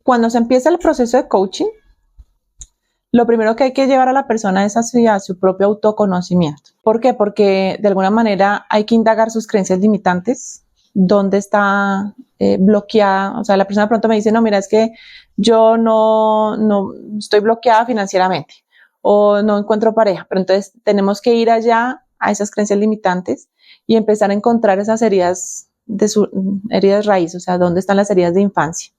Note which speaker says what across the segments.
Speaker 1: cuando se empieza el proceso de coaching, lo primero que hay que llevar a la persona es hacia su propio autoconocimiento. ¿Por qué? Porque de alguna manera hay que indagar sus creencias limitantes, dónde está bloqueada. O sea, la persona de pronto me dice, no, mira, es que yo no estoy bloqueada financieramente o no encuentro pareja, pero entonces tenemos que ir allá a esas creencias limitantes y empezar a encontrar esas heridas heridas raíz, o sea, dónde están las heridas de infancia.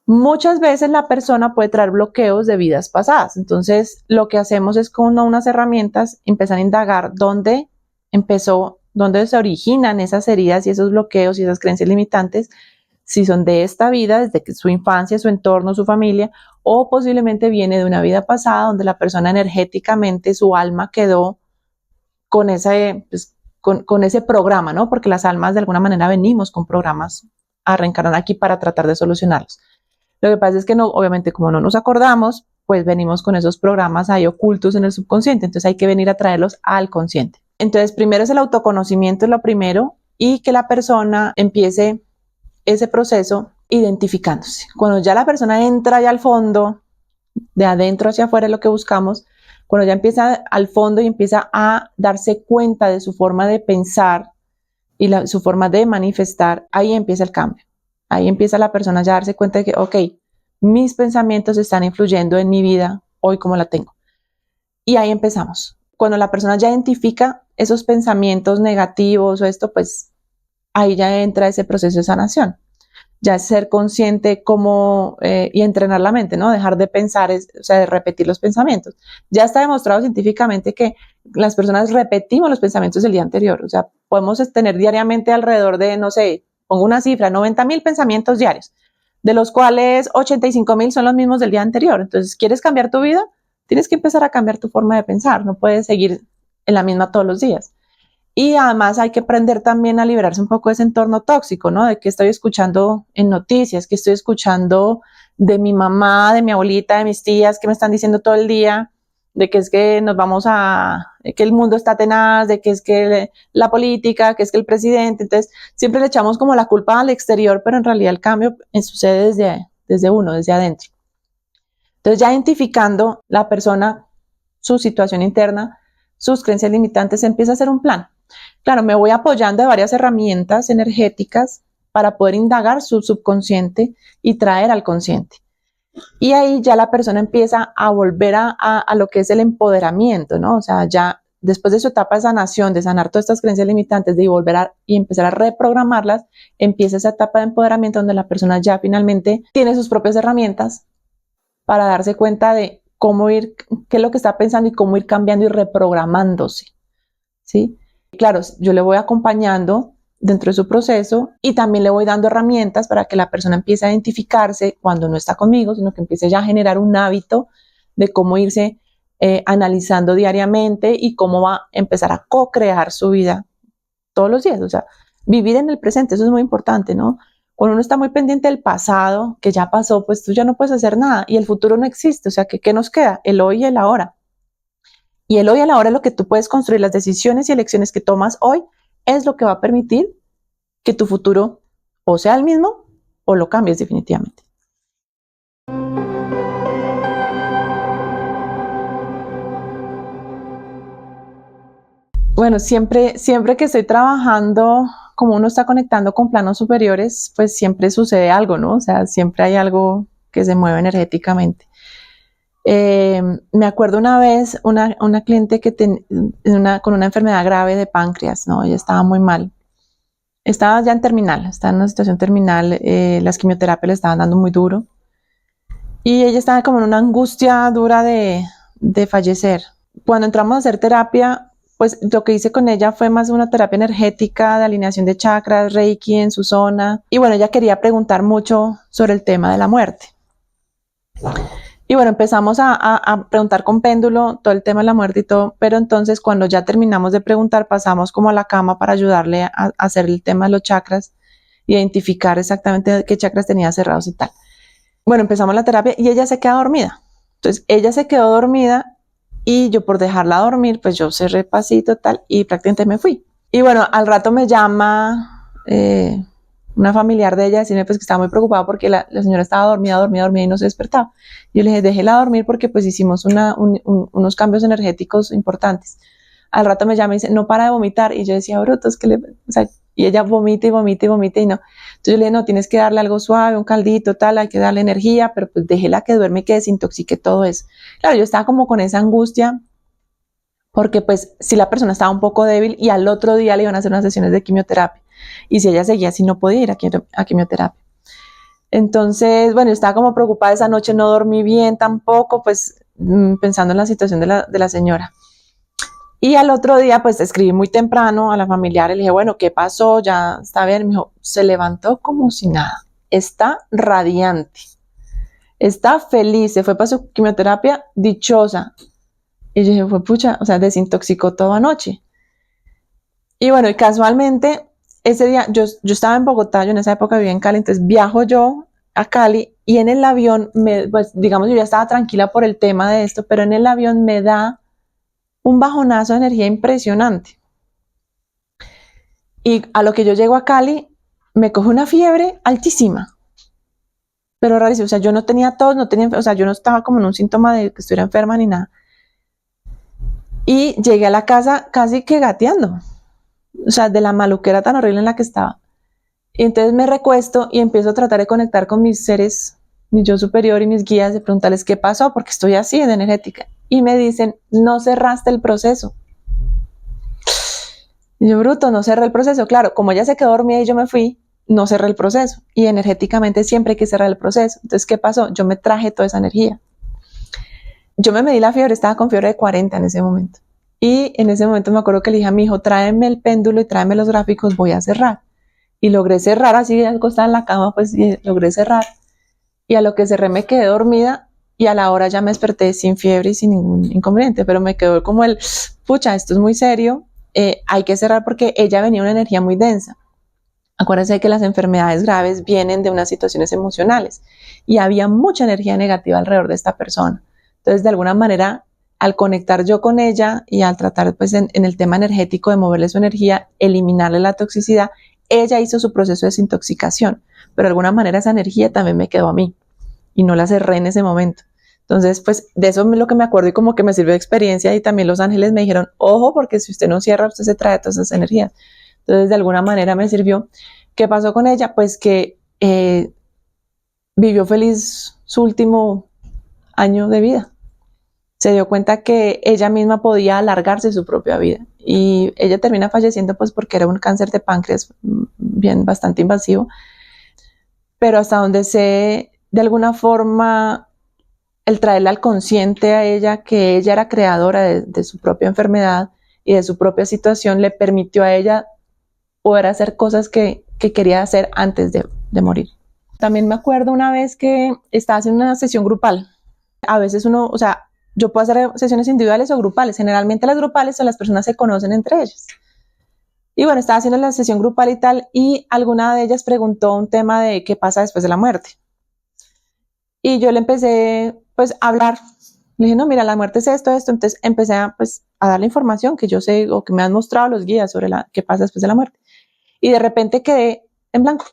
Speaker 1: Muchas veces la persona puede traer bloqueos de vidas pasadas. Entonces, lo que hacemos es con unas herramientas empezar a indagar dónde empezó, dónde se originan esas heridas y esos bloqueos y esas creencias limitantes, si son de esta vida, desde su infancia, su entorno, su familia, o posiblemente viene de una vida pasada donde la persona energéticamente, su alma quedó con ese, pues, con ese programa, ¿no? Porque las almas de alguna manera venimos con programas a reencarnar aquí para tratar de solucionarlos. Lo que pasa es que no, obviamente como no nos acordamos, pues venimos con esos programas ahí ocultos en el subconsciente, entonces hay que venir a traerlos al consciente. Entonces primero es el autoconocimiento, es lo primero, y que la persona empiece ese proceso identificándose. Cuando ya la persona entra ya al fondo, de adentro hacia afuera es lo que buscamos, cuando ya empieza al fondo y empieza a darse cuenta de su forma de pensar y su forma de manifestar, ahí empieza el cambio. Ahí empieza la persona ya a darse cuenta de que, ok, mis pensamientos están influyendo en mi vida hoy como la tengo. Y ahí empezamos. Cuando la persona ya identifica esos pensamientos negativos o esto, pues ahí ya entra ese proceso de sanación. Ya es ser consciente cómo y entrenar la mente, ¿no? Dejar de pensar, o sea, de repetir los pensamientos. Ya está demostrado científicamente que las personas repetimos los pensamientos del día anterior. O sea, podemos tener diariamente alrededor de, no sé, pongo una cifra, 90,000 pensamientos diarios, de los cuales 85,000 son los mismos del día anterior. Entonces, ¿quieres cambiar tu vida? Tienes que empezar a cambiar tu forma de pensar. No puedes seguir en la misma todos los días. Y además hay que aprender también a liberarse un poco de ese entorno tóxico, ¿no? De que estoy escuchando en noticias, que estoy escuchando de mi mamá, de mi abuelita, de mis tías, que me están diciendo todo el día de que es que nos vamos que el mundo está tenaz, de que es que la política, que es que el presidente. Entonces, siempre le echamos como la culpa al exterior, pero en realidad el cambio sucede desde uno, desde adentro. Entonces, ya identificando la persona, su situación interna, sus creencias limitantes, empieza a hacer un plan. Claro, me voy apoyando de varias herramientas energéticas para poder indagar su subconsciente y traer al consciente. Y ahí ya la persona empieza a volver a lo que es el empoderamiento, ¿no? O sea, ya después de su etapa de sanación, de sanar todas estas creencias limitantes, de volver y empezar a reprogramarlas, empieza esa etapa de empoderamiento donde la persona ya finalmente tiene sus propias herramientas para darse cuenta de cómo ir, qué es lo que está pensando y cómo ir cambiando y reprogramándose, ¿sí? Claro, yo le voy acompañando dentro de su proceso y también le voy dando herramientas para que la persona empiece a identificarse cuando no está conmigo, sino que empiece ya a generar un hábito de cómo irse analizando diariamente y cómo va a empezar a co-crear su vida todos los días. O sea, vivir en el presente, eso es muy importante, ¿no? Cuando uno está muy pendiente del pasado, que ya pasó, pues tú ya no puedes hacer nada y el futuro no existe. O sea, ¿qué nos queda? El hoy y el ahora. Y el hoy y el ahora es lo que tú puedes construir. Las decisiones y elecciones que tomas hoy es lo que va a permitir que tu futuro o sea el mismo o lo cambies definitivamente. Bueno, siempre que estoy trabajando, como uno está conectando con planos superiores, pues siempre sucede algo, ¿no? O sea, siempre hay algo que se mueve energéticamente. Me acuerdo una vez una cliente que con una enfermedad grave de páncreas, ¿no? Ella estaba muy mal. Estaba ya en terminal, estaba en una situación terminal, las quimioterapias le estaban dando muy duro. Y ella estaba como en una angustia dura de fallecer. Cuando entramos a hacer terapia, pues lo que hice con ella fue más una terapia energética de alineación de chakras, reiki en su zona. Y bueno, ella quería preguntar mucho sobre el tema de la muerte. Y bueno, empezamos a preguntar con péndulo todo el tema de la muerte y todo, pero entonces cuando ya terminamos de preguntar, pasamos como a la cama para ayudarle a hacer el tema de los chakras, identificar exactamente qué chakras tenía cerrados y tal. Bueno, empezamos la terapia y ella se queda dormida. Entonces, ella se quedó dormida y yo por dejarla dormir, pues yo cerré pasito tal y prácticamente me fui. Y bueno, al rato me llama una familiar de ella decirme pues que estaba muy preocupada porque la señora estaba dormida y no se despertaba. Yo le dije, déjela dormir porque pues hicimos unos cambios energéticos importantes. Al rato me llama y dice, no para de vomitar. Y yo decía, brutos, o sea, y ella vomita y no. Entonces yo le dije, no, tienes que darle algo suave, un caldito, tal, hay que darle energía, pero pues déjela que duerme y que desintoxique todo eso. Claro, yo estaba como con esa angustia porque pues si la persona estaba un poco débil y al otro día le iban a hacer unas sesiones de quimioterapia. Y si ella seguía así, no podía ir a quimioterapia. Entonces, bueno, yo estaba como preocupada esa noche, no dormí bien tampoco, pues pensando en la situación de la señora. Y al otro día, pues escribí muy temprano a la familiar y le dije, bueno, ¿qué pasó? Ya está bien. Me dijo, se levantó como si nada. Está radiante. Está feliz. Se fue para su quimioterapia dichosa. Y yo dije, fue pucha, o sea, desintoxicó toda anoche. Y bueno, y casualmente, ese día, yo estaba en Bogotá, yo en esa época vivía en Cali, entonces viajo yo a Cali y en el avión, pues digamos, yo ya estaba tranquila por el tema de esto, pero en el avión me da un bajonazo de energía impresionante. Y a lo que yo llego a Cali, me coge una fiebre altísima. Pero rarísimo, o sea, yo no tenía tos, o sea, yo no estaba como en un síntoma de que estuviera enferma ni nada. Y llegué a la casa casi que gateando. O sea, de la maluquera tan horrible en la que estaba. Y entonces me recuesto y empiezo a tratar de conectar con mis seres, mi yo superior y mis guías, de preguntarles qué pasó, porque estoy así de energética. Y me dicen, no cerraste el proceso. Y yo, bruto, no cerré el proceso. Claro, como ella se quedó dormida y yo me fui, no cerré el proceso. Y energéticamente siempre hay que cerrar el proceso. Entonces, ¿qué pasó? Yo me traje toda esa energía. Yo me medí la fiebre, estaba con fiebre de 40 en ese momento. Y en ese momento me acuerdo que le dije a mi hijo, tráeme el péndulo y tráeme los gráficos, voy a cerrar. Y logré cerrar, así acostada en la cama, pues logré cerrar. Y a lo que cerré me quedé dormida y a la hora ya me desperté sin fiebre y sin ningún inconveniente, pero me quedó como pucha, esto es muy serio, hay que cerrar porque ella venía una energía muy densa. Acuérdense que las enfermedades graves vienen de unas situaciones emocionales y había mucha energía negativa alrededor de esta persona. Entonces, de alguna manera, al conectar yo con ella y al tratar pues en el tema energético de moverle su energía, eliminarle la toxicidad, ella hizo su proceso de desintoxicación, pero de alguna manera esa energía también me quedó a mí y no la cerré en ese momento. Entonces, pues de eso es lo que me acuerdo y como que me sirvió de experiencia y también los ángeles me dijeron, ojo, porque si usted no cierra, usted se trae todas esas energías. Entonces, de alguna manera me sirvió. ¿Qué pasó con ella? Pues que vivió feliz su último año de vida. Se dio cuenta que ella misma podía alargarse su propia vida y ella termina falleciendo pues porque era un cáncer de páncreas bien bastante invasivo, pero hasta donde sé, de alguna forma, el traerle al consciente a ella que ella era creadora de su propia enfermedad y de su propia situación le permitió a ella poder hacer cosas que quería hacer antes de morir. También me acuerdo una vez que estaba haciendo una sesión grupal. A veces o sea, yo puedo hacer sesiones individuales o grupales. Generalmente las grupales o las personas se conocen entre ellas. Y bueno, estaba haciendo la sesión grupal y tal, y alguna de ellas preguntó un tema de qué pasa después de la muerte. Y yo le empecé, pues, a hablar. Le dije, no, mira, la muerte es esto. Entonces empecé pues, a dar la información que yo sé o que me han mostrado los guías sobre qué pasa después de la muerte. Y de repente quedé en blanco.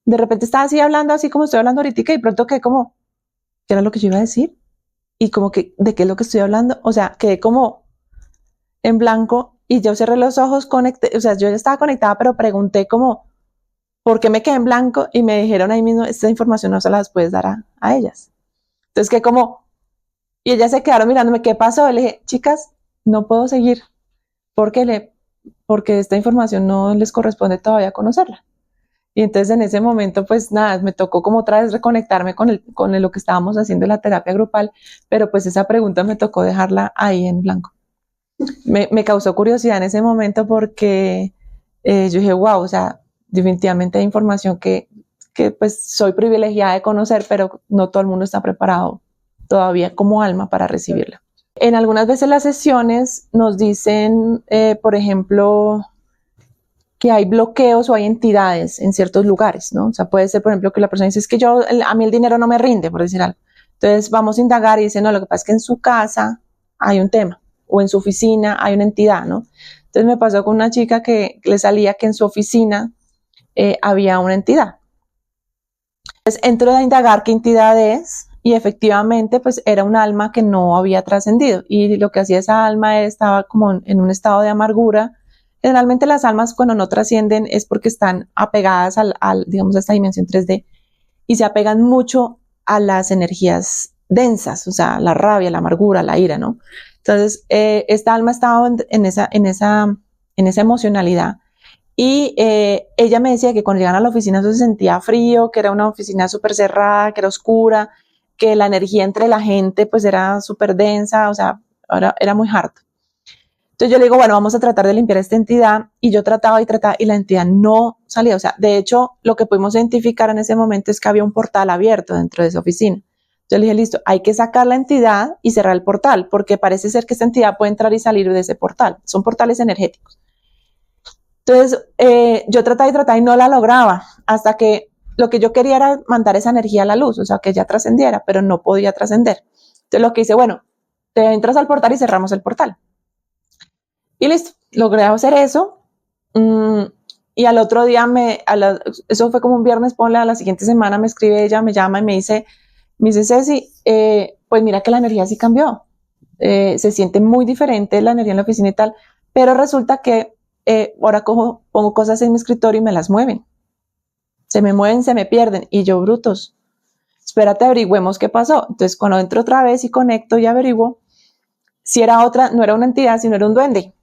Speaker 1: De repente estaba así hablando, así como estoy hablando ahorita, y pronto quedé como, ¿qué era lo que yo iba a decir? Y como que, ¿de qué es lo que estoy hablando? O sea, quedé como en blanco y yo cerré los ojos, conecté, o sea, yo ya estaba conectada, pero pregunté como, ¿por qué me quedé en blanco? Y me dijeron ahí mismo, esta información no se las puedes dar a ellas. Entonces que como, y ellas se quedaron mirándome, ¿qué pasó? Le dije, chicas, no puedo seguir porque esta información no les corresponde todavía conocerla. Y entonces en ese momento, pues nada, me tocó como otra vez reconectarme con lo que estábamos haciendo en la terapia grupal, pero pues esa pregunta me tocó dejarla ahí en blanco. Me causó curiosidad en ese momento porque yo dije, wow, o sea, definitivamente hay información que pues soy privilegiada de conocer, pero no todo el mundo está preparado todavía como alma para recibirla. En algunas veces las sesiones nos dicen, por ejemplo, que hay bloqueos o hay entidades en ciertos lugares, ¿no? O sea, puede ser, por ejemplo, que la persona dice, es que a mí el dinero no me rinde, por decir algo. Entonces vamos a indagar y dice, no, lo que pasa es que en su casa hay un tema, o en su oficina hay una entidad, ¿no? Entonces me pasó con una chica que le salía que en su oficina había una entidad. Entonces entro a indagar qué entidad es y efectivamente pues era un alma que no había trascendido y lo que hacía esa alma estaba como en un estado de amargura. Generalmente las almas cuando no trascienden es porque están apegadas digamos, a esta dimensión 3D y se apegan mucho a las energías densas, o sea, la rabia, la amargura, la ira, ¿no? Entonces, esta alma estaba en esa emocionalidad y ella me decía que cuando llegaban a la oficina se sentía frío, que era una oficina súper cerrada, que era oscura, que la energía entre la gente pues era súper densa, o sea, era muy hard. Entonces yo le digo, bueno, vamos a tratar de limpiar esta entidad y yo trataba y la entidad no salía. O sea, de hecho, lo que pudimos identificar en ese momento es que había un portal abierto dentro de esa oficina. Entonces le dije, listo, hay que sacar la entidad y cerrar el portal porque parece ser que esta entidad puede entrar y salir de ese portal. Son portales energéticos. Entonces yo trataba y no la lograba hasta que lo que yo quería era mandar esa energía a la luz, o sea, que ya trascendiera, pero no podía trascender. Entonces lo que hice, bueno, te entras al portal y cerramos el portal. Y listo, logré hacer eso. Y al otro día, eso fue como un viernes, ponle, a la siguiente semana me escribe ella, me llama y me dice Ceci, pues mira que la energía sí cambió. Se siente muy diferente la energía en la oficina y tal, pero resulta que ahora pongo cosas en mi escritorio y me las mueven. Se me mueven, se me pierden. Y yo, brutos, espérate, averigüemos qué pasó. Entonces, cuando entro otra vez y conecto y averiguo, si era otra, no era una entidad, sino era un duende.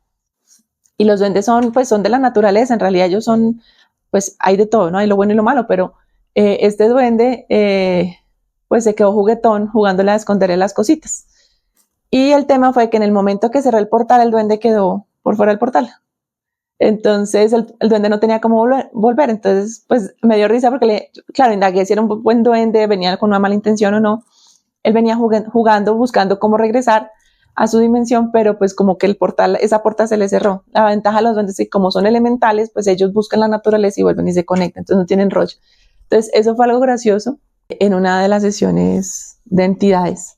Speaker 1: Y los duendes son de la naturaleza, en realidad ellos son, pues hay de todo, ¿no? Hay lo bueno y lo malo, pero este duende, pues se quedó juguetón jugándole a esconderle las cositas. Y el tema fue que en el momento que cerré el portal, el duende quedó por fuera del portal. Entonces el duende no tenía cómo volver. Entonces, pues me dio risa porque, claro, indagué si era un buen duende, venía con una mala intención o no. Él venía jugando, buscando cómo regresar a su dimensión, pero pues como que esa puerta se le cerró. La ventaja de los duendes es que como son elementales, pues ellos buscan la naturaleza y vuelven y se conectan, entonces no tienen rollo. Entonces eso fue algo gracioso en una de las sesiones de entidades.